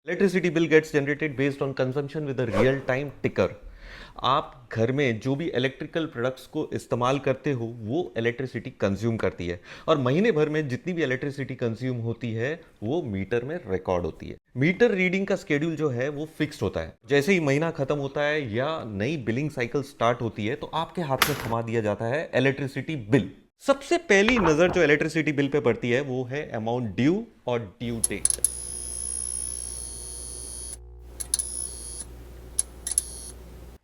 Electricity Bill Gates generated based on consumption with a real time टिकर। आप घर में जो भी इलेक्ट्रिकल प्रोडक्ट्स को इस्तेमाल करते हो वो इलेक्ट्रिसिटी कंज्यूम करती है और महीने भर में जितनी भी इलेक्ट्रिसिटी कंज्यूम होती है वो मीटर में रिकॉर्ड होती है। मीटर रीडिंग का स्केड्यूल जो है वो फिक्स्ड होता है। जैसे ही महीना खत्म होता है या नई बिलिंग साइकिल स्टार्ट होती है तो आपके हाथ में थमा दिया जाता है इलेक्ट्रिसिटी बिल। सबसे पहली नजर जो इलेक्ट्रिसिटी बिल पे पड़ती है वो है अमाउंट ड्यू और ड्यू डेट।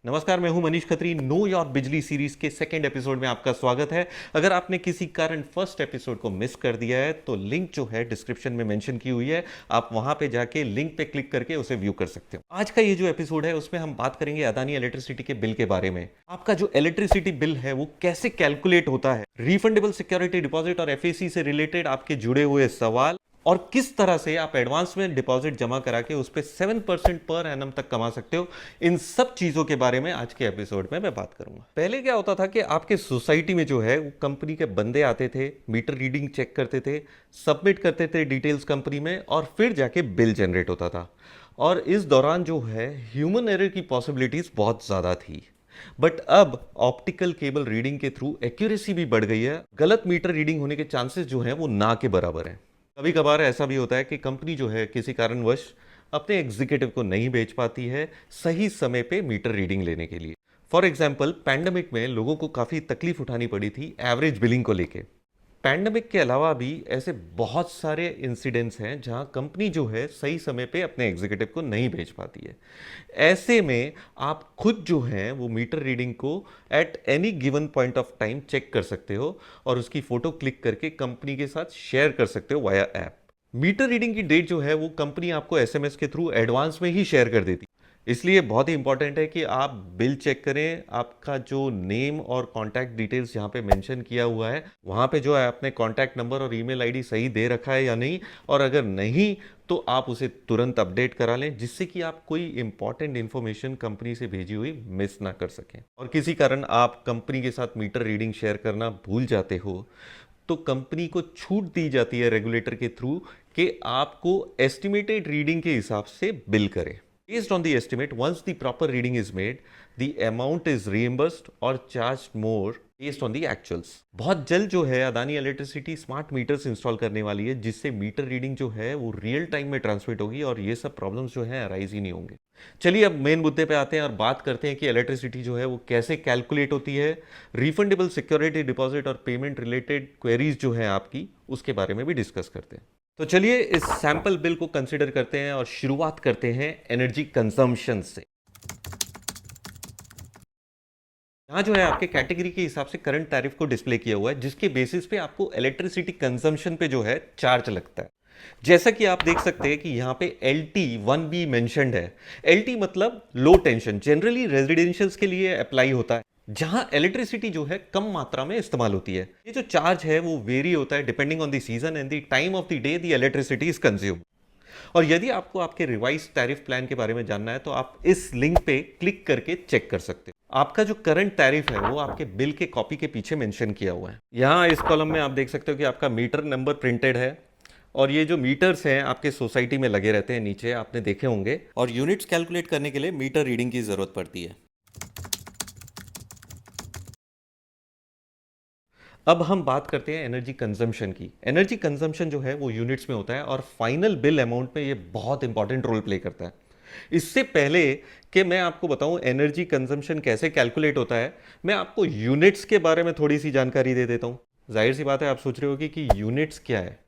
नमस्कार, मैं हूं मनीष खत्री। नो योर बिजली सीरीज के सेकंड एपिसोड में आपका स्वागत है। अगर आपने किसी कारण फर्स्ट एपिसोड को मिस कर दिया है तो लिंक जो है डिस्क्रिप्शन में मेंशन की हुई है, आप वहां पे जाके लिंक पे क्लिक करके उसे व्यू कर सकते हो। आज का ये जो एपिसोड है उसमें हम बात करेंगे अदानी इलेक्ट्रिसिटी के बिल के बारे में। आपका जो इलेक्ट्रिसिटी बिल है वो कैसे कैलकुलेट होता है, रिफंडेबल सिक्योरिटी डिपॉजिट और एफएसी से रिलेटेड आपके जुड़े हुए सवाल, और किस तरह से आप एडवांस में डिपॉजिट जमा करा के उस पर 7% पर एनम तक कमा सकते हो। इन सब चीजों के बारे में आज के एपिसोड में मैं बात करूंगा। पहले क्या होता था कि आपके सोसाइटी में जो है वो कंपनी के बंदे आते थे, मीटर रीडिंग चेक करते थे, सबमिट करते थे डिटेल्स कंपनी में और फिर जाके बिल जनरेट होता था। और इस दौरान जो है ह्यूमन एरर की पॉसिबिलिटीज बहुत ज्यादा थी। बट अब ऑप्टिकल केबल रीडिंग के थ्रू एक्यूरेसी भी बढ़ गई है। गलत मीटर रीडिंग होने के चांसेस जो है वो ना के बराबर है। कभी कभार ऐसा भी होता है कि कंपनी जो है किसी कारणवश अपने एग्जीक्यूटिव को नहीं भेज पाती है सही समय पे मीटर रीडिंग लेने के लिए। फॉर एग्जाम्पल, पैंडेमिक में लोगों को काफ़ी तकलीफ उठानी पड़ी थी एवरेज बिलिंग को लेके। पैंडेमिक के अलावा भी ऐसे बहुत सारे इंसिडेंट्स हैं जहां कंपनी जो है सही समय पे अपने एग्जीक्यूटिव को नहीं भेज पाती है। ऐसे में आप खुद जो है वो मीटर रीडिंग को at any given point of time check कर सकते हो और उसकी फोटो क्लिक करके कंपनी के साथ शेयर कर सकते हो वाया ऐप। मीटर रीडिंग की डेट जो है वो कंपनी आपको एसएमएस के थ्रू एडवांस में ही शेयर कर देती। इसलिए बहुत ही इंपॉर्टेंट है कि आप बिल चेक करें, आपका जो नेम और कॉन्टैक्ट डिटेल्स यहाँ पे मेंशन किया हुआ है वहाँ पे जो है आपने कॉन्टैक्ट नंबर और ईमेल आईडी सही दे रखा है या नहीं, और अगर नहीं तो आप उसे तुरंत अपडेट करा लें जिससे कि आप कोई इंपॉर्टेंट इंफॉर्मेशन कंपनी से भेजी हुई मिस ना कर सकें। और किसी कारण आप कंपनी के साथ मीटर रीडिंग शेयर करना भूल जाते हो तो कंपनी को छूट दी जाती है रेगुलेटर के थ्रू कि आपको एस्टिमेटेड रीडिंग के हिसाब से बिल करें। Based on the estimate, once the proper reading is made, the amount is reimbursed or charged more based on the actuals। बहुत जल्द जो है Adani electricity smart meters install करने वाली है जिससे मीटर रीडिंग जो है वो रियल टाइम में ट्रांसमिट होगी और ये सब प्रॉब्लम्स जो है अराइज ही नहीं होंगे। चलिए अब मेन मुद्दे पे आते हैं और बात करते हैं कि इलेक्ट्रिसिटी जो है वो कैसे कैलकुलेट होती है। रिफंडेबल सिक्योरिटी डिपॉजिट और पेमेंट रिलेटेड क्वेरीज जो है आपकी उसके बारे में भी डिस्कस करते हैं। तो चलिए इस सैंपल बिल को कंसीडर करते हैं और शुरुआत करते हैं एनर्जी कंजम्पशन से। यहाँ जो है आपके कैटेगरी के हिसाब से करंट टैरिफ को डिस्प्ले किया हुआ है जिसके बेसिस पे आपको इलेक्ट्रिसिटी कंजम्पशन पे जो है चार्ज लगता है। जैसा कि आप देख सकते हैं कि यहाँ पे LT1B मेंशन्ड है। LT मतलब लो टेंशन, जनरली रेजिडेंशियल्स के लिए अप्लाई होता है जहां इलेक्ट्रिसिटी जो है कम मात्रा में इस्तेमाल होती है। ये जो चार्ज है वो वेरी होता है depending on the season and the time of the day the electricity is consume. और यदि आपको आपके रिवाइज टैरिफ प्लान के बारे में जानना है तो आप इस लिंक पे क्लिक करके चेक कर सकते हो। आपका जो करंट टैरिफ है वो आपके बिल के कॉपी के पीछे मेंशन किया हुआ है। यहाँ इस कॉलम में आप देख सकते हो कि आपका मीटर नंबर प्रिंटेड है और ये जो मीटर्स हैं आपके सोसाइटी में लगे रहते हैं नीचे, आपने देखे होंगे। और यूनिट्स कैलकुलेट करने के लिए मीटर रीडिंग की जरूरत पड़ती है। अब हम बात करते हैं एनर्जी कंजम्पशन की। एनर्जी कंजम्पशन जो है वो यूनिट्स में होता है और फाइनल बिल अमाउंट में ये बहुत इंपॉर्टेंट रोल प्ले करता है। इससे पहले कि मैं आपको बताऊं एनर्जी कंजम्पशन कैसे कैलकुलेट होता है, मैं आपको यूनिट्स के बारे में थोड़ी सी जानकारी दे देता हूं। जाहिर सी बात है आप सोच रहे होगी कि यूनिट्स क्या है।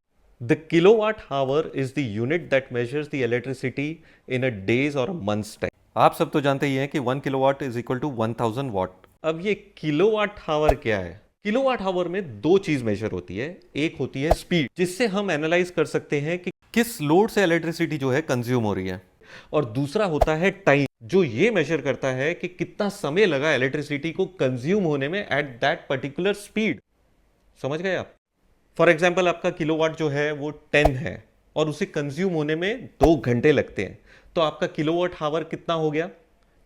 The kilowatt hour is the unit that measures the electricity in a days और मंथ्स टाइम। आप सब तो जानते ही हैं कि 1 kilowatt is equal to 1000 watt. अब ये किलोवाट हावर क्या है? किलोवाट आवर में दो चीज मेजर होती है। एक होती है स्पीड, जिससे हम एनालाइज कर सकते हैं कि किस लोड से इलेक्ट्रिसिटी जो है कंज्यूम हो रही है, और दूसरा होता है टाइम, जो ये मेजर करता है कि कितना समय लगा इलेक्ट्रिसिटी को कंज्यूम होने में एट दैट पर्टिकुलर स्पीड। समझ गए आप? फॉर एग्जाम्पल आपका किलोवाट जो है वो 10 है और उसे कंज्यूम होने में 2 घंटे लगते हैं, तो आपका किलोवाट आवर कितना हो गया?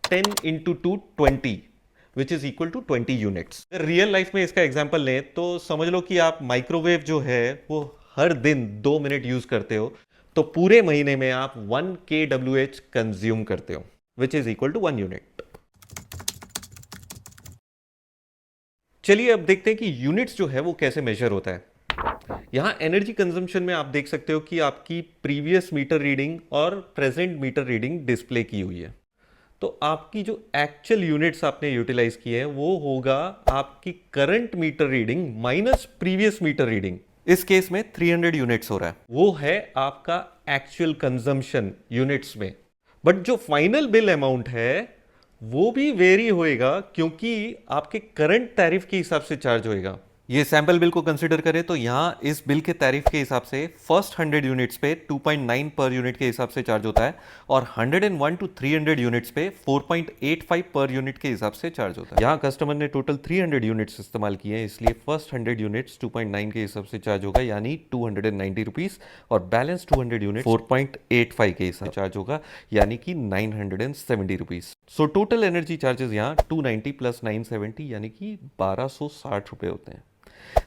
10 into 2 20 which is equal to 20 units. Real life में इसका एग्जांपल लें तो समझ लो कि आप माइक्रोवेव जो है वो हर दिन 2 मिनट यूज करते हो, तो पूरे महीने में आप 1 kWh कंज्यूम करते हो, which is equal to 1 unit. चलिए अब देखते हैं कि यूनिट्स जो है वो कैसे मेजर होता है। यहां एनर्जी कंजम्पशन में आप देख सकते हो कि आपकी प्रीवियस मीटर रीडिंग और प्रेजेंट मीटर रीडिंग डिस्प्ले की हुई है। तो आपकी जो एक्चुअल यूनिट्स आपने यूटिलाइज की है वो होगा आपकी current meter reading minus previous meter reading. इस केस में 300 यूनिट्स हो रहा है, वो है आपका एक्चुअल कंजम्पशन यूनिट्स में। बट जो फाइनल बिल अमाउंट है वो भी वेरी होएगा, क्योंकि आपके करंट टैरिफ के हिसाब से चार्ज होएगा। ये सैंपल बिल को कंसीडर करें तो यहां इस बिल के टैरिफ के हिसाब से फर्स्ट 100 यूनिट्स पे 2.9 पर यूनिट के हिसाब से चार्ज होता है, और 101 टू 300 यूनिट्स पे 4.85 पर यूनिट के हिसाब से चार्ज होता है। यहां कस्टमर ने टोटल 300 यूनिट्स इस्तेमाल किए हैं, इसलिए फर्स्ट 100 यूनिट्स 2.9 के हिसाब से चार्ज होगा, यानी 290 रुपीज, और बैलेंस 200 यूनिट 4.85 के हिसाब से चार्ज होगा, यानी कि 970 rupees. So total energy charges यहाँ 290 प्लस 970 यानी कि 1260 रुपए होते हैं।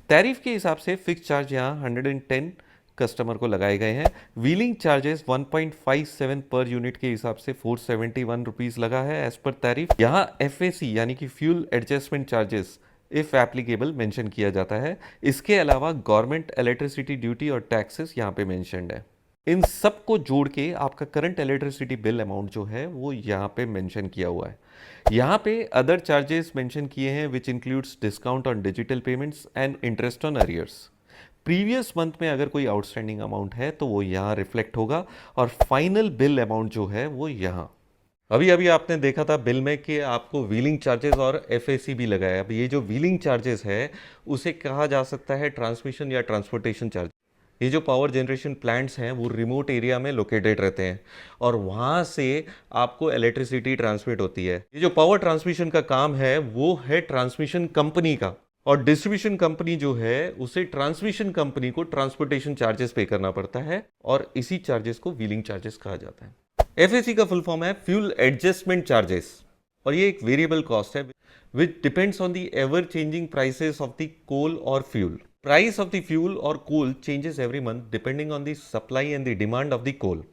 टैरिफ के हिसाब से फिक्स चार्ज यहाँ 110 कस्टमर को लगाए गए हैं। व्हीलिंग चार्जेस 1.57 पर यूनिट के हिसाब से 471 रुपीज लगा है एज पर टैरिफ। यहाँ FAC यानी कि fuel adjustment charges if applicable mention किया जाता है। इसके अलावा गवर्नमेंट इलेक्ट्रिसिटी ड्यूटी और टैक्सेस यहाँ पे मेंशन्ड है। इन सब को जोड़ के आपका करंट इलेक्ट्रिसिटी बिल अमाउंट जो है वो यहाँ पे मेंशन किया हुआ है। यहाँ पे अदर चार्जेस मेंशन किए हैं which includes discount on digital payments and interest on arrears. Previous month में अगर कोई आउटस्टैंडिंग अमाउंट है तो वो यहाँ रिफ्लेक्ट होगा, और फाइनल बिल अमाउंट जो है वो यहाँ। अभी अभी आपने देखा था बिल में कि आपको व्हीलिंग चार्जेस और FAC भी लगाया। अब ये जो व्हीलिंग चार्जेस है उसे कहा जा सकता है ट्रांसमिशन या ट्रांसपोर्टेशन चार्ज। ये जो पावर जनरेशन प्लांट्स हैं वो रिमोट एरिया में लोकेटेड रहते हैं, और वहाँ से आपको इलेक्ट्रिसिटी ट्रांसमिट होती है। ये जो पावर ट्रांसमिशन का काम है वो है ट्रांसमिशन कंपनी का, और डिस्ट्रीब्यूशन कंपनी जो है उसे ट्रांसमिशन कंपनी को ट्रांसपोर्टेशन चार्जेस पे करना पड़ता है, और इसी चार्जेस को व्हीलिंग चार्जेस कहा जाता है। FAC का फुल फॉर्म है फ्यूल एडजस्टमेंट चार्जेस, और ये एक वेरिएबल कॉस्ट है which depends on the ever changing prices of the coal और fuel. Price of the fuel or coal changes every month depending on the supply and the demand of the coal,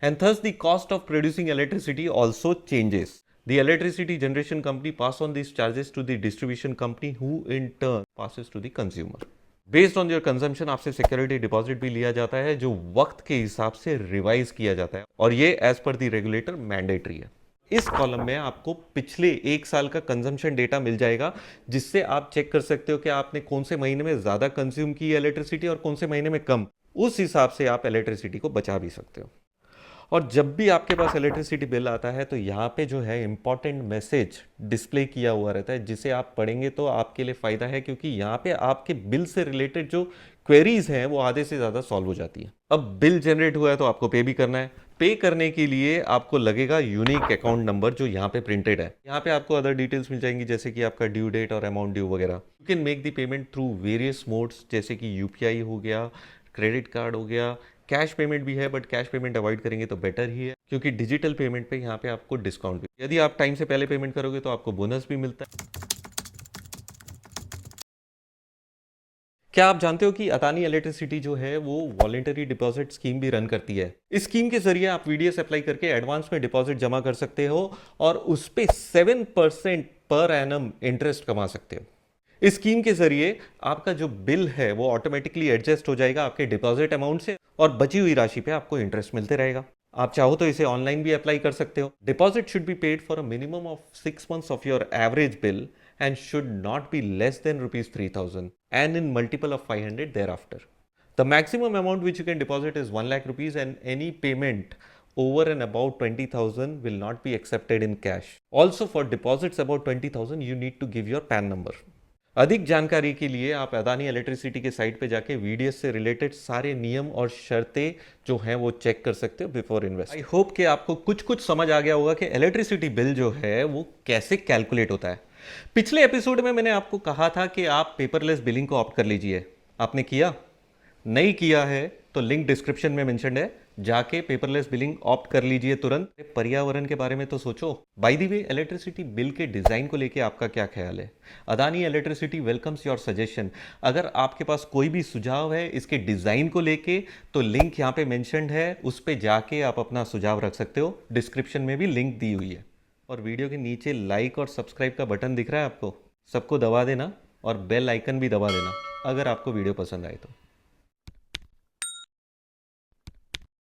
and thus the cost of producing electricity also changes. The electricity generation company pass on these charges to the distribution company, who in turn passes to the consumer. Based on your consumption आपसे security deposit भी लिया जाता है, जो वक्त के हिसाब से रिवाइज किया जाता है, और ये as per the regulator mandatory है। इस कॉलम में आपको पिछले एक साल का कंजम्पशन डेटा मिल जाएगा, जिससे आप चेक कर सकते हो कि आपने कौन से महीने में ज्यादा कंज्यूम की है इलेक्ट्रिसिटी और कौन से महीने में कम। उस हिसाब से आप इलेक्ट्रिसिटी को बचा भी सकते हो। और जब भी आपके पास इलेक्ट्रिसिटी बिल आता है तो यहाँ पे जो है इंपॉर्टेंट मैसेज डिस्प्ले किया हुआ रहता है, जिसे आप पढ़ेंगे तो आपके लिए फायदा है, क्योंकि यहाँ पे आपके बिल से रिलेटेड जो क्वेरीज हैं वो आधे से ज्यादा सॉल्व हो जाती है। अब बिल जनरेट हुआ है तो आपको पे भी करना है। पे करने के लिए आपको लगेगा यूनिक अकाउंट नंबर, जो यहाँ पे प्रिंटेड है। यहाँ पे आपको अदर डिटेल्स मिल जाएंगी, जैसे कि आपका ड्यू डेट और अमाउंट ड्यू वगैरह। You can make the payment through various modes, जैसे कि UPI हो गया, क्रेडिट कार्ड हो गया, कैश पेमेंट भी है, बट कैश पेमेंट अवॉइड करेंगे तो बेटर ही है, क्योंकि डिजिटल पेमेंट पे यहाँ पे आपको डिस्काउंट भी, यदि आप टाइम से पहले पेमेंट करोगे तो आपको बोनस भी मिलता है। क्या आप जानते हो कि अदानी इलेक्ट्रिसिटी जो है वो वॉलेंटरी डिपॉजिट स्कीम भी रन करती है। इस स्कीम के जरिए आप VDS अप्लाई करके एडवांस में डिपॉजिट जमा कर सकते हो, और उस पे 7% पर एनम इंटरेस्ट कमा सकते हो। इस स्कीम के जरिए आपका जो बिल है वो ऑटोमेटिकली एडजस्ट हो जाएगा आपके डिपॉजिट अमाउंट से, और बची हुई राशि पे आपको इंटरेस्ट मिलते रहेगा। आप चाहो तो इसे ऑनलाइन भी अप्लाई कर सकते हो। Deposit should be paid for a minimum of 6 months of your average bill and should not be less than rupees 3,000 and in multiple of 500 thereafter. The maximum amount which you can deposit is 1 lakh rupees, and any payment over and above 20,000 will not be accepted in cash. Also for deposits above 20,000 you need to give your PAN number. अधिक जानकारी के लिए आप Adani electricity के site पे जाके VDS से related सारे नियम और शर्तें जो हैं वो चेक कर सकते हो बिफोर इन्वेस्ट। आई होप कि आपको कुछ समझ आ गया होगा कि इलेक्ट्रिसिटी बिल जो है वो कैसे कैलकुलेट होता है। पिछले एपिसोड में मैंने आपको कहा था कि आप पेपरलेस बिलिंग को ऑप्ट कर लीजिए। आपने किया? नहीं किया है तो लिंक डिस्क्रिप्शन में मेंशन है, जाके पेपरलेस बिलिंग ऑप्ट कर लीजिए तुरंत। पर्यावरण के बारे में तो सोचो। By the way, electricity bill के डिजाइन को लेके आपका क्या ख्याल है? Adani electricity welcomes your suggestion. अगर आपके पास कोई भी सुझाव है इसके डिजाइन को लेके, तो लिंक यहाँ पे मेंशन्ड है, उस पे जाके आप अपना सुझाव रख सकते हो। डिस्क्रिप्शन में भी लिंक दी हुई है। और वीडियो के नीचे लाइक और सब्सक्राइब का बटन दिख रहा है आपको, सबको दबा देना और बेल आइकन भी दबा देना अगर आपको वीडियो पसंद आए तो।